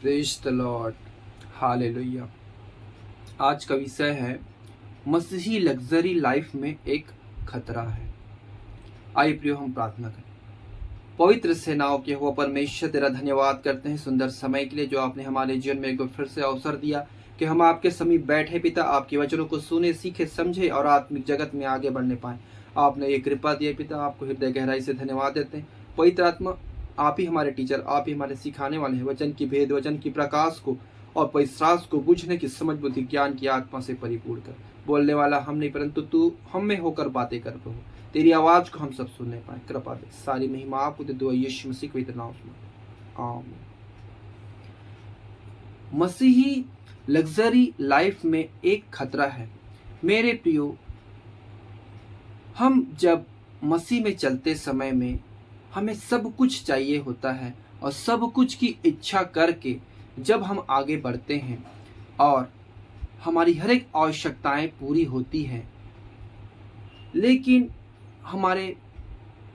Praise the Lord. Hallelujah. आज का विषय है मसीही लग्जरी लाइफ में एक खतरा है। आइए प्रियो, हम प्रार्थना करें। पवित्र सेनाओं के हो परमेश्वर, तेरा धन्यवाद करते हैं सुंदर समय के लिए जो आपने हमारे जीवन में एक बार फिर से अवसर दिया कि हम आपके समीप बैठे पिता, आपके वचनों को सुने, सीखे, समझे और आत्मिक जगत में आगे बढ़ने पाए। आपने ये कृपा दिया पिता, आपको हृदय गहराई से धन्यवाद देते हैं। पवित्र आत्मा, आप ही हमारे टीचर, आप ही हमारे सिखाने वाले हैं। वचन की भेद, वचन की प्रकाश को और परिश्रास को बुझने की समझ, बुद्धि, ज्ञान की आत्मा से परिपूर्ण कर। बोलने वाला हम नहीं परंतु तू हम में होकर बातें कर प्रभु। तेरी आवाज को हम सब सुनने पाए, कृपा दे। सारी महिमा आपको दे दो यीशु मसीह के नाम में, आमीन। मसीही लग्जरी लाइफ में एक खतरा है। मेरे प्रियो, हम जब मसीह में चलते समय में हमें सब कुछ चाहिए होता है और सब कुछ की इच्छा करके जब हम आगे बढ़ते हैं और हमारी हर एक आवश्यकताएं पूरी होती हैं, लेकिन हमारे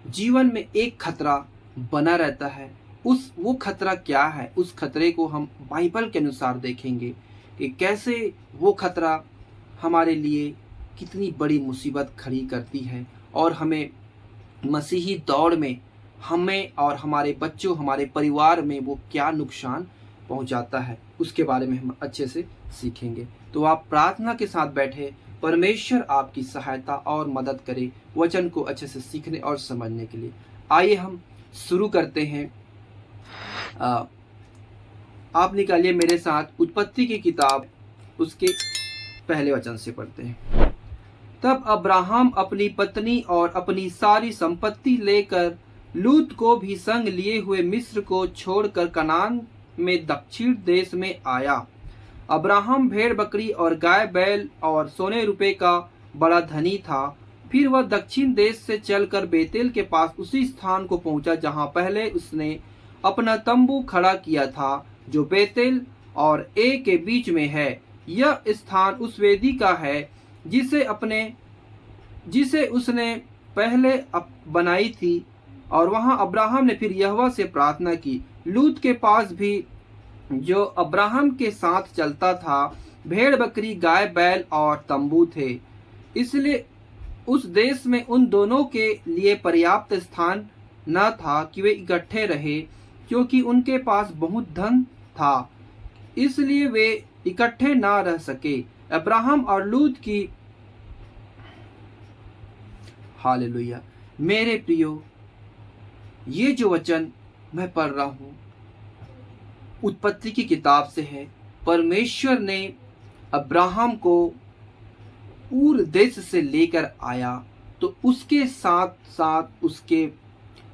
जीवन में एक खतरा बना रहता है। वो खतरा क्या है? उस खतरे को हम बाइबल के अनुसार देखेंगे कि कैसे वो खतरा हमारे लिए कितनी बड़ी मुसीबत खड़ी करती है और हमें मसीही दौड़ में हमें और हमारे बच्चों, हमारे परिवार में वो क्या नुकसान पहुंचाता है, उसके बारे में हम अच्छे से सीखेंगे। तो आप प्रार्थना के साथ बैठे, परमेश्वर आपकी सहायता और मदद करे वचन को अच्छे से सीखने और समझने के लिए। आइए हम शुरू करते हैं। आप निकालिए मेरे साथ उत्पत्ति की किताब, उसके पहले वचन से पढ़ते हैं। तब अब्राहम अपनी पत्नी और अपनी सारी संपत्ति लेकर लूत को भी संग लिए हुए मिस्र को छोड़कर कनान में दक्षिण देश में आया। अब्राहम भेड़ बकरी और गाय बैल और सोने रुपए का बड़ा धनी था। फिर वह दक्षिण देश से चलकर बेतेल के पास उसी स्थान को पहुंचा जहां पहले उसने अपना तंबू खड़ा किया था, जो बेतेल और ए के बीच में है। यह स्थान उस वेदी का है जिसे उसने पहले बनाई थी। और वहां अब्राहम ने फिर यहोवा से प्रार्थना की। लूत के पास भी, जो अब्राहम के साथ चलता था, भेड़ बकरी, गाय बैल और तंबू थे। इसलिए उस देश में उन दोनों के लिए पर्याप्त स्थान न था कि वे इकट्ठे रहे, क्योंकि उनके पास बहुत धन था, इसलिए वे इकट्ठे न रह सके। अब्राहम और लूत की, हालेलुया। मेरे प्रियो, ये जो वचन मैं पढ़ रहा हूं उत्पत्ति की किताब से है। परमेश्वर ने अब्राहम को ऊर देश से लेकर आया, तो उसके साथ साथ उसके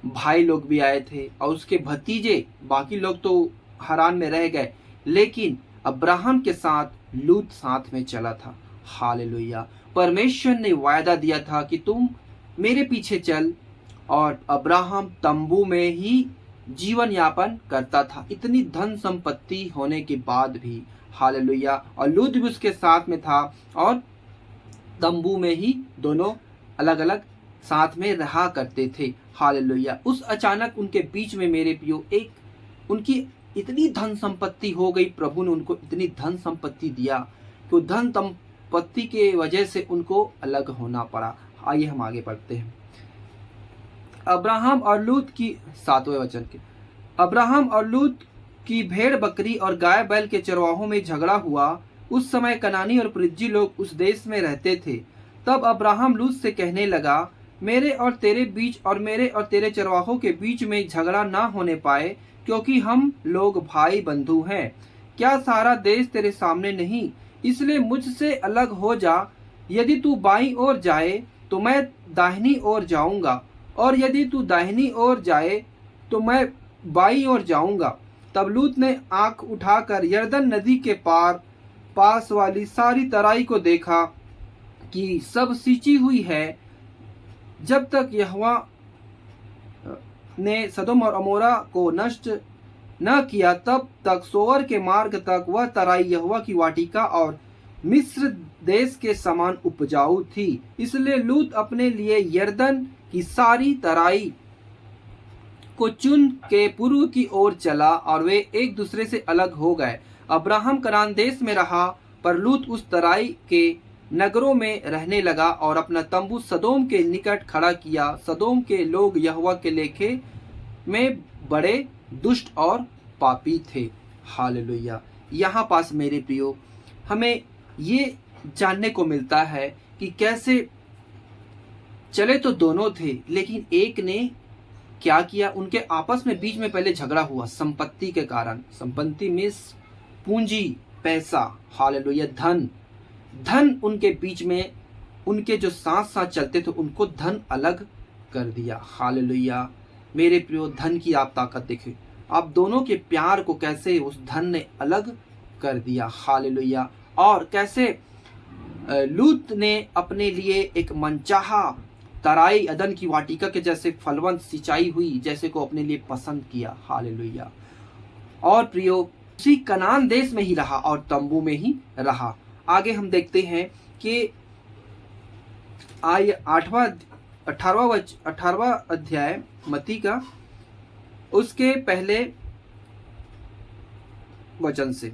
भाई लोग भी आए थे और उसके भतीजे, बाकी लोग तो हरान में रह गए, लेकिन अब्राहम के साथ लूत साथ में चला था। हालेलुया। परमेश्वर ने वायदा दिया था कि तुम मेरे पीछे चल, और अब्राहम तंबू में ही जीवन यापन करता था, इतनी धन संपत्ति होने के बाद भी। हालेलुया। और लूत भी उसके साथ में था और तंबू में ही दोनों अलग अलग साथ में रहा करते थे। हालेलुया। उस अचानक उनके बीच में मेरे प्रियो उनकी इतनी धन संपत्ति हो गई। प्रभु ने उनको इतनी धन संपत्ति दिया कि धन संपत्ति के वजह से उनको अलग होना पड़ा। आइए हम आगे बढ़ते हैं। अब्राहम और लूत की 7वें वचन के, अब्राहम और लूत की भेड़ बकरी और गाय बैल के चरवाहों में झगड़ा हुआ। उस समय कनानी और परिज्जी लोग उस देश में रहते थे। तब अब्राहम लूत से कहने लगा, मेरे और तेरे बीच और मेरे और तेरे चरवाहों के बीच में झगड़ा ना होने पाए, क्योंकि हम लोग भाई बंधु हैं। क्या सारा देश तेरे सामने नहीं? इसलिए मुझसे अलग हो जा। यदि तू बाईं ओर जाए तो मैं दाहिनी ओर जाऊंगा, और यदि तू दाहिनी ओर जाए तो मैं बाईं ओर जाऊंगा। तब लूत ने आंख उठाकर यरदन नदी के पास वाली सारी तराई को देखा कि सब सींची हुई है। जब तक यहोवा ने सदोम और अमोरा को नष्ट न किया, तब तक सोअर के मार्ग तक वह तराई यहोवा की वाटिका और मिस्र देश के समान उपजाऊ थी। इसलिए लूत अपने लिए यरदन की सारी तराई को चुन के पूर्व की ओर चला और वे एक दूसरे से अलग हो गए। अब्राहम कनान देश में रहा, पर लूत उस तराई के नगरों में रहने लगा और अपना तंबू सदोम के निकट खड़ा किया। सदोम के लोग यहोवा के लेखे में बड़े दुष्ट और पापी थे। हालेलुया। यहाँ पास मेरे प्रियो हमें ये जानने को मिलता है कि कैसे चले तो दोनों थे, लेकिन एक ने क्या किया, उनके आपस में बीच में पहले झगड़ा हुआ संपत्ति के कारण। संपत्ति मीन्स पूंजी, पैसा। हालेलुया। धन उनके बीच में, उनके जो साथ साथ चलते थे उनको धन अलग कर दिया। हालेलुया। मेरे प्रियो धन की आप ताकत देखें, आप दोनों के प्यार को कैसे उस धन ने अलग कर दिया। हालेलुया। और कैसे लूत ने अपने लिए एक मनचाहा तराई अदन की वाटिका के जैसे फलवंत सिंचाई हुई जैसे को अपने लिए पसंद किया। हालेलुया। और प्रियो उसी कनान देश में ही रहा और तंबू में ही रहा। आगे हम देखते हैं कि 18वां अध्याय मत्ती का, उसके पहले वचन से।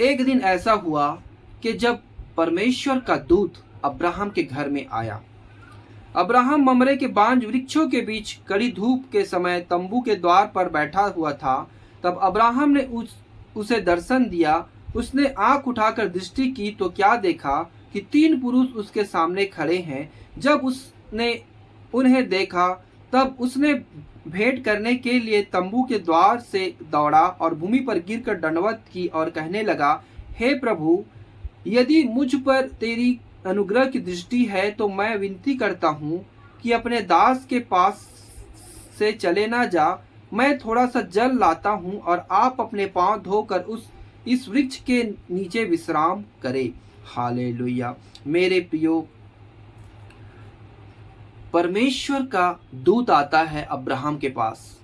एक दिन ऐसा हुआ कि जब परमेश्वर का दूत अब्राहम के घर में आया। अब्राहम ममरे के बांज वृक्षों के बीच कड़ी धूप के समय तंबू के द्वार पर बैठा हुआ था। तब अब्राहम ने उसे दर्शन दिया। उसने आंख उठाकर दृष्टि की तो क्या देखा कि 3 पुरुष उसके सामने खड़े हैं। जब उसने उन्हें देखा तब उसने भेंट करने के लिए तंबू के द्वार से दौड़ा और भूमि पर गिरकर दंडवत की और कहने लगा, हे प्रभु, यदि मुझ पर तेरी अनुग्रह की दृष्टि है तो मैं विनती करता हूँ कि अपने दास के पास से चले ना जा। मैं थोड़ा सा जल लाता हूँ और आप अपने पांव धोकर इस वृक्ष के नीचे विश्राम करें। हालेलुया। मेरे प्रियो परमेश्वर का दूत आता है अब्राहम के पास।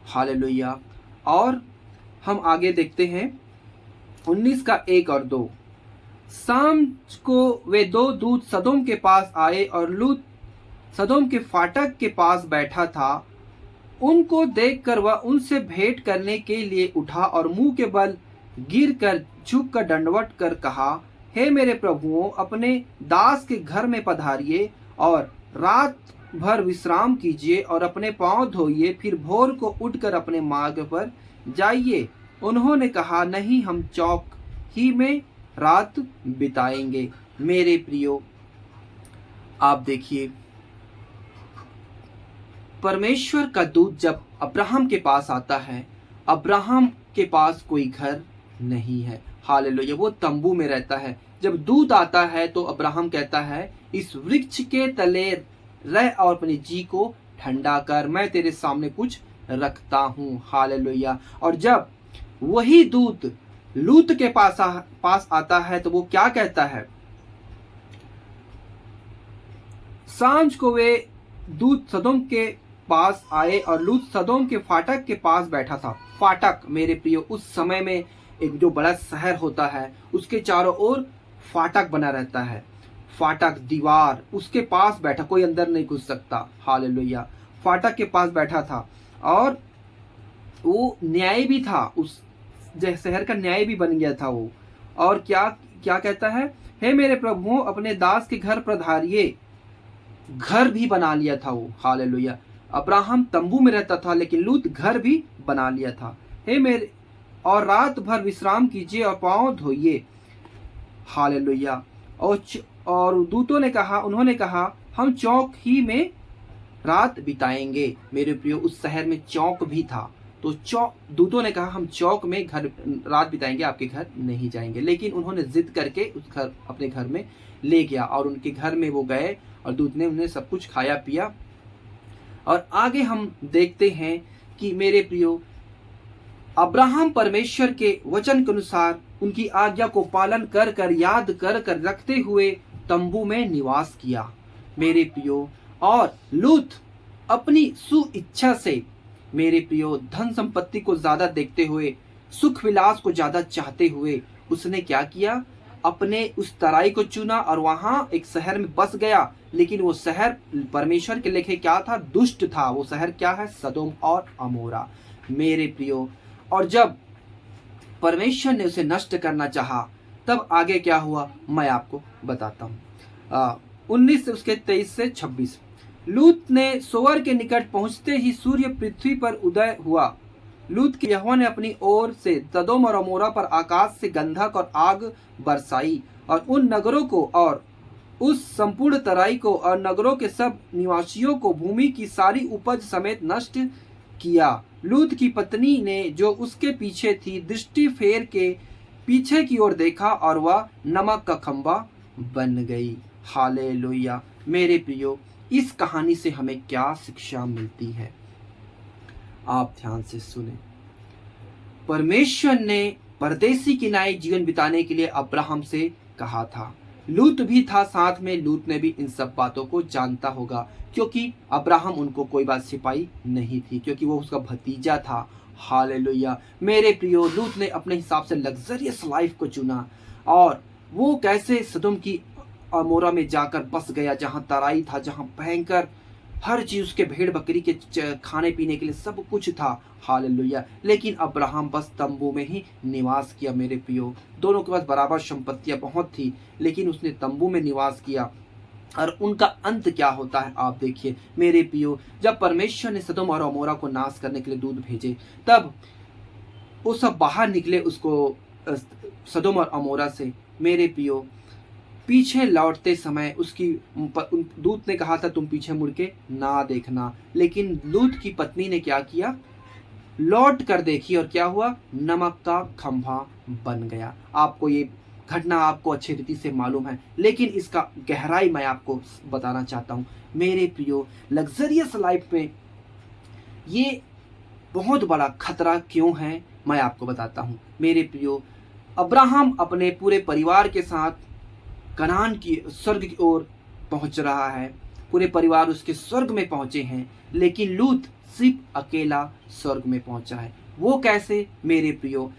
हालेलुया। और हम आगे देखते हैं 19 का 1 और 2। शाम को वे 2 दूत सदोम के पास आए और लूत सदोम के फाटक के पास बैठा था। उनको देखकर वह उनसे भेंट करने के लिए उठा और मुंह के बल गिरकर झुककर दंडवत कर कहा, हे मेरे प्रभुओं, अपने दास के घर में पधारिए और रात भर विश्राम कीजिए और अपने पांव धोइए, फिर भोर को उठकर अपने मार्ग पर जाइए। उन्होंने कहा, नहीं, हम चौक ही में रात बिताएंगे। मेरे प्रियो आप देखिए, परमेश्वर का दूत जब अब्राहम के पास आता है, अब्राहम के पास कोई घर नहीं है। हालेलुया। वो तंबू में रहता है। जब दूत आता है तो अब्राहम कहता है, इस वृक्ष के तले रह और अपने जी को ठंडा कर, मैं तेरे सामने कुछ रखता हूँ। हालेलुया। और जब वही दूत लूत के पास आता है तो वो क्या कहता है, सांझ को वे दूत सदोम के पास आए और लूत सदोम के फाटक के पास बैठा था। फाटक मेरे प्रियो उस समय में एक जो बड़ा शहर होता है उसके चारों ओर फाटक बना रहता है। फाटक दीवार, उसके पास बैठा, कोई अंदर नहीं घुस सकता। हालेलुया। फाटक के पास बैठा था और वो न्याय भी था, उस शहर का न्याय भी बन गया था वो। और क्या क्या कहता है, हे मेरे प्रभुओं, अपने दास के घर पधारिए। घर भी बना लिया था वो। हालेलुया। अब्राहम तंबू में रहता था लेकिन लूत घर भी बना लिया था। हे मेरे, और रात भर विश्राम कीजिए और पांव धोइए। हालेलुया। और दूतों ने कहा, उन्होंने कहा, हम चौक ही में रात बिताएंगे। मेरे प्रियो उस शहर में चौक भी था, तो दूतों ने कहा, हम चौक में रात बिताएंगे, आपके घर नहीं जाएंगे। लेकिन उन्होंने जिद करके अपने घर में ले गया और उनके घर में वो गए और दूत ने उन्हें सब कुछ खाया पिया। और आगे हम देखते हैं कि मेरे प्रियो अब्राहम परमेश्वर के वचन के अनुसार उनकी आज्ञा को पालन कर कर याद कर कर रखते हुए तंबू में निवास किया। मेरे प्रियो और लूत अपनी सुइच्छा से, मेरे प्रियो धन संपत्ति को ज्यादा देखते हुए, सुख विलास को ज्यादा चाहते हुए, उसने क्या किया, अपने उस तराई को चुना और वहां एक शहर में बस गया। लेकिन वो शहर परमेश्वर के लेखे क्या था? दुष्ट था। वो शहर क्या है? सदोम और अमोरा। मेरे प्रियो, और जब परमेश्वर ने उसे नष्ट करना चाहा तब आगे क्या हुआ मैं आपको बताता हूँ। 19 से उसके 23 से 26। लूत ने सोअर के निकट पहुंचते ही सूर्य पृथ्वी पर उदय हुआ। लूत के यहोवा ने अपनी ओर से सदोम और अमोरा पर आकाश से गंधक और आग बरसाई और उन नगरों को और उस संपूर्ण तराई को और नगरों के सब निवासियों को भूमि की सारी उपज समेत नष्ट किया। लूत की पत्नी ने जो उसके पीछे थी दृष्टि फेर के पीछे की ओर देखा और वह नमक का खंभा बन गई। हालेलुया। मेरे प्रियो, इस कहानी से हमें क्या शिक्षा मिलती है? आप ध्यान से सुने। परमेश्वर ने परदेसी किनारे जीवन बिताने के लिए अब्राहम से कहा था। लूत भी था साथ में। लूत ने भी इन सब बातों को जानता होगा, क्योंकि अब्राहम उनको कोई बात छिपाई नहीं थी, क्योंकि वो उसका भतीजा था। हालेलुया। मेरे प्रियो, लूत ने अपने हिसाब से लग्जरियस लाइफ को चुना और वो कैसे सदोम की अमोरा में जाकर बस गया, जहां तराई था, जहां भयंकर हर चीज, उसके भेड़ बकरी के खाने पीने के लिए सब कुछ था। हालेलुया। लेकिन अब्राहम बस तंबू में ही निवास किया। मेरे प्रियो, दोनों के पास बराबर संपत्तियां बहुत थी, लेकिन उसने तंबू में निवास किया। और उनका अंत क्या होता है आप देखिए। मेरे प्रियो, जब परमेश्वर ने सदोम और अमोरा को नाश करने के लिए दूत भेजे, तब वो सब बाहर निकले उसको सदोम और अमोरा से। मेरे प्रियो, पीछे लौटते समय उसकी दूत ने कहा था तुम पीछे मुड़ के ना देखना, लेकिन लूत की पत्नी ने क्या किया? लौट कर देखी और क्या हुआ? नमक का खंभा बन गया। आपको ये घटना आपको अच्छी रीति से मालूम है, लेकिन इसका गहराई मैं आपको बताना चाहता हूँ। मेरे प्रियो, लग्जरियस लाइफ में ये बहुत बड़ा खतरा क्यों है, मैं आपको बताता हूँ। मेरे प्रियो, अब्राहम अपने पूरे परिवार के साथ कनान की स्वर्ग की ओर पहुंच रहा है। पूरे परिवार उसके स्वर्ग में पहुंचे हैं, लेकिन लूत सिर्फ अकेला स्वर्ग में पहुंचा है। वो कैसे? मेरे प्रियो,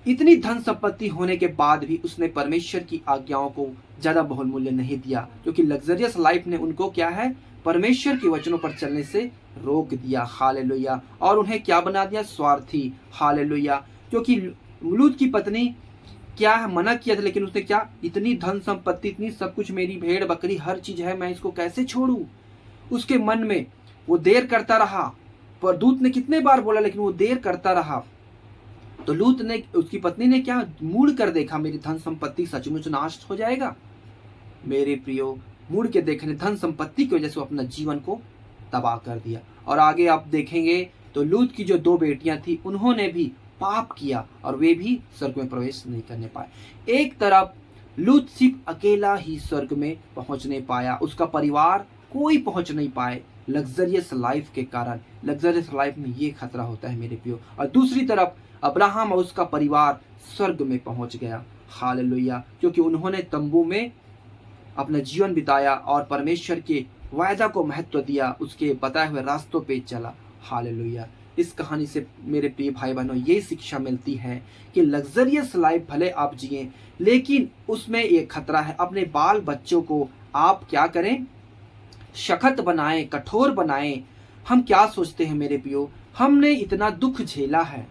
इतनी धन संपत्ति होने के बाद भी उसने परमेश्वर की आज्ञाओं को ज्यादा बहुमूल्य नहीं दिया, क्योंकि लग्जरियस लाइफ ने उनको क्या है? परमेश्वर के वचनों पर चलने से रोक दिया। हालेलुया। और उन्हें क्या बना दिया? स्वार्थी। हालेलुया। क्योंकि लूत की पत्नी क्या है? मना किया था, लेकिन उसने क्या? इतनी धन संपत्ति, इतनी सब कुछ, मेरी भेड़ बकरी हर चीज है, मैं इसको कैसे छोड़ू? उसके मन में वो देर करता रहा। पर दूत ने कितने बार बोला, लेकिन वो देर करता रहा। तो लूत ने, उसकी पत्नी ने क्या? मुड़ कर देखा, मेरी धन संपत्ति सचमुच नाश हो जाएगा। मेरे प्रियो, मुड़ के देखने धन संपत्ति की वजह से वो अपना जीवन को तबाह कर दिया। और आगे आप देखेंगे तो लूत की जो 2 बेटियां थी, उन्होंने भी पाप किया और वे भी स्वर्ग में प्रवेश नहीं करने पाए। एक तरफ लूत सिर्फ अकेला ही स्वर्ग में पहुंच नहीं पाया, उसका परिवार कोई पहुंच नहीं पाए लग्जरियस लाइफ के कारण। लग्जरियस लाइफ में ये खतरा होता है मेरे प्रियो। और दूसरी तरफ अब्राहम और उसका परिवार स्वर्ग में पहुंच गया। हालेलुया। क्योंकि उन्होंने तंबू में अपना जीवन बिताया और परमेश्वर के वायदा को महत्व दिया, उसके बताए हुए रास्तों पे चला। हालेलुया। इस कहानी से मेरे प्रिय भाई बहनों ये शिक्षा मिलती है कि लग्जरियस लाइफ भले आप जिए, लेकिन उसमें ये खतरा है। अपने बाल बच्चों को आप क्या करें? सख्त बनाएं, कठोर बनाएं। हम क्या सोचते हैं मेरे प्रियो? हमने इतना दुख झेला है,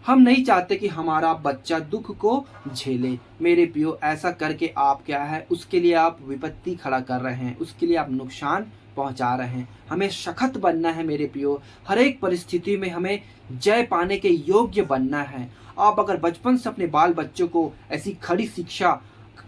हम नहीं चाहते कि हमारा बच्चा दुख को झेले। मेरे प्रियो, ऐसा करके आप क्या है? उसके लिए आप विपत्ति खड़ा कर रहे हैं, उसके लिए आप नुकसान पहुंचा रहे हैं। हमें सख्त बनना है मेरे प्रियो। हर एक परिस्थिति में हमें जय पाने के योग्य बनना है। आप अगर बचपन से अपने बाल बच्चों को ऐसी खड़ी शिक्षा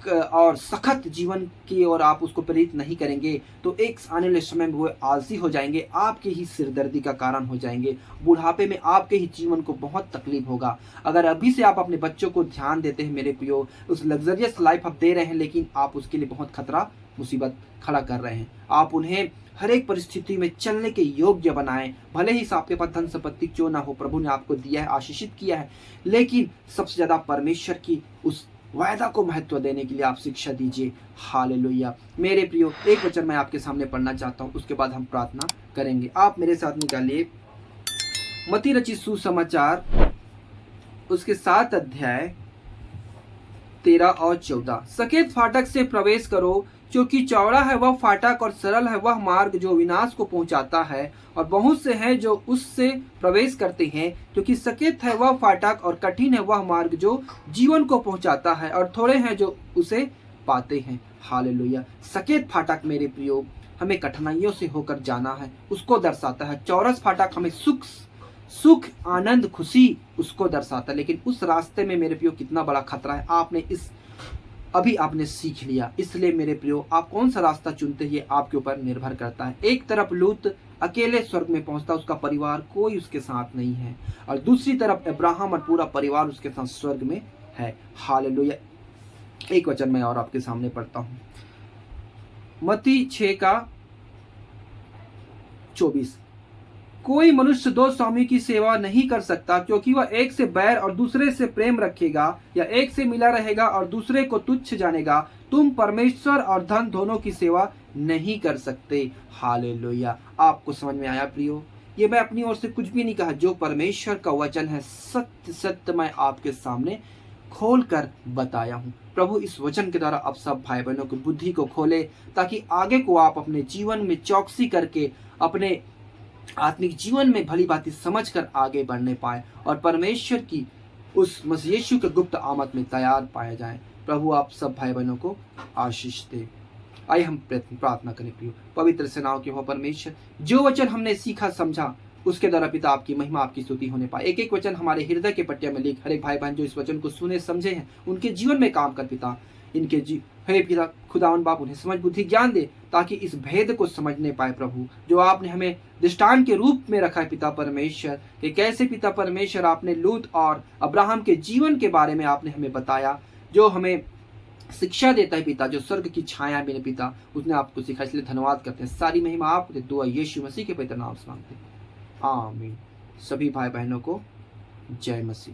और सख्त जीवन की ओर आप उसको प्रेरित नहीं करेंगे, तो एक आने वाले समय में वो आलसी हो जाएंगे, आपके ही सिरदर्दी का कारण हो जाएंगे। बुढ़ापे में आपके ही जीवन को बहुत तकलीफ होगा। अगर अभी से आप अपने बच्चों को ध्यान देते हैं मेरे प्रियो, उस लग्जरियस लाइफ आप दे रहे हैं, लेकिन आप उसके लिए बहुत खतरा मुसीबत खड़ा कर रहे हैं। आप उन्हें हर एक परिस्थिति में चलने के योग्य बनाएं। भले ही आपके पास धन संपत्ति क्यों ना हो, प्रभु ने आपको दिया है, आशीषित किया है, लेकिन सबसे ज्यादा परमेश्वर की उस वायदा को महत्व देने के लिए आप शिक्षा दीजिए। हालेलुया। मेरे प्रियो, एक वचन मैं आपके सामने पढ़ना चाहता हूँ, उसके बाद हम प्रार्थना करेंगे। आप मेरे साथ निकालिए मत्ती रचित सुसमाचार उसके 7 अध्याय 13 और 14। सकेत फाटक से प्रवेश करो, क्योंकि चौड़ा है वह फाटक और सरल है वह मार्ग जो विनाश को पहुंचाता है, और बहुत से हैं जो उससे प्रवेश करते हैं। क्योंकि सकेत है वह फाटक और कठिन है वह मार्ग जो जीवन को पहुंचाता है, और थोड़े हैं जो उसे पाते हैं। हालेलुया। सकेत फाटक मेरे प्रियो हमें कठिनाइयों से होकर जाना है, उसको दर्शाता है। चौरस फाटक हमें सुख आनंद खुशी उसको दर्शाता है। लेकिन उस रास्ते में मेरे प्रियो कितना बड़ा खतरा है, अभी आपने सीख लिया। इसलिए मेरे प्रियो आप कौन सा रास्ता चुनते हैं ये आपके ऊपर निर्भर करता है। एक तरफ लूत अकेले स्वर्ग में पहुंचता, उसका परिवार कोई उसके साथ नहीं है, और दूसरी तरफ अब्राहम और पूरा परिवार उसके साथ स्वर्ग में है। हालेलुया। एक वचन मैं और आपके सामने पढ़ता हूं, मत्ती 6:24। कोई मनुष्य दो स्वामी की सेवा नहीं कर सकता, क्योंकि वह एक से बैर और दूसरे से प्रेम रखेगा, या एक से मिला रहेगा और दूसरे को तुच्छ जानेगा। तुम परमेश्वर और धन दोनों की सेवा नहीं कर सकते। हालेलुया। आपको समझ में आया प्रियो? ये मैं अपनी ओर से कुछ भी नहीं कहा, जो परमेश्वर का वचन है सत्य सत्य मैं आपके सामने खोल कर बताया हूँ। प्रभु इस वचन के द्वारा आप सब भाई बहनों की बुद्धि को खोले, ताकि आगे को आप अपने जीवन में चौकसी करके अपने आत्मिक जीवन में भली भांति समझ कर आगे बढ़ने पाए, और परमेश्वर की उस मसीह यीशु के गुप्त आमद में तैयार पाए जाएं। प्रभु आप सब भाई बहनों को आशीष दे। आइए हम प्रार्थना करें। प्रियो पवित्र सेनाओं के हो परमेश्वर, जो वचन हमने सीखा समझा उसके द्वारा पिता आपकी महिमा आपकी स्तुति होने पाए। एक एक वचन हमारे हृदय के पट्टिया में लिख, हर एक भाई बहन जो इस वचन को सुने समझे हैं उनके जीवन में काम कर पिता। इनके हे पिता खुदावन बाप उन्हें समझ बुद्धि ज्ञान दे, ताकि इस भेद को समझने पाए प्रभु, जो आपने हमें दृष्टांत के रूप में रखा है पिता परमेश्वर, कि कैसे पिता परमेश्वर आपने लूत और अब्राहम के जीवन के बारे में आपने हमें बताया, जो हमें शिक्षा देता है पिता, जो स्वर्ग की छाया मेरे पिता उसने आपको सिखाया। इसलिए धन्यवाद करते हैं। सारी महिमा आपको दुआ यीशु मसीह के पवित्र नाम से मांगते हैं, आमीन। सभी भाई बहनों को जय मसीह।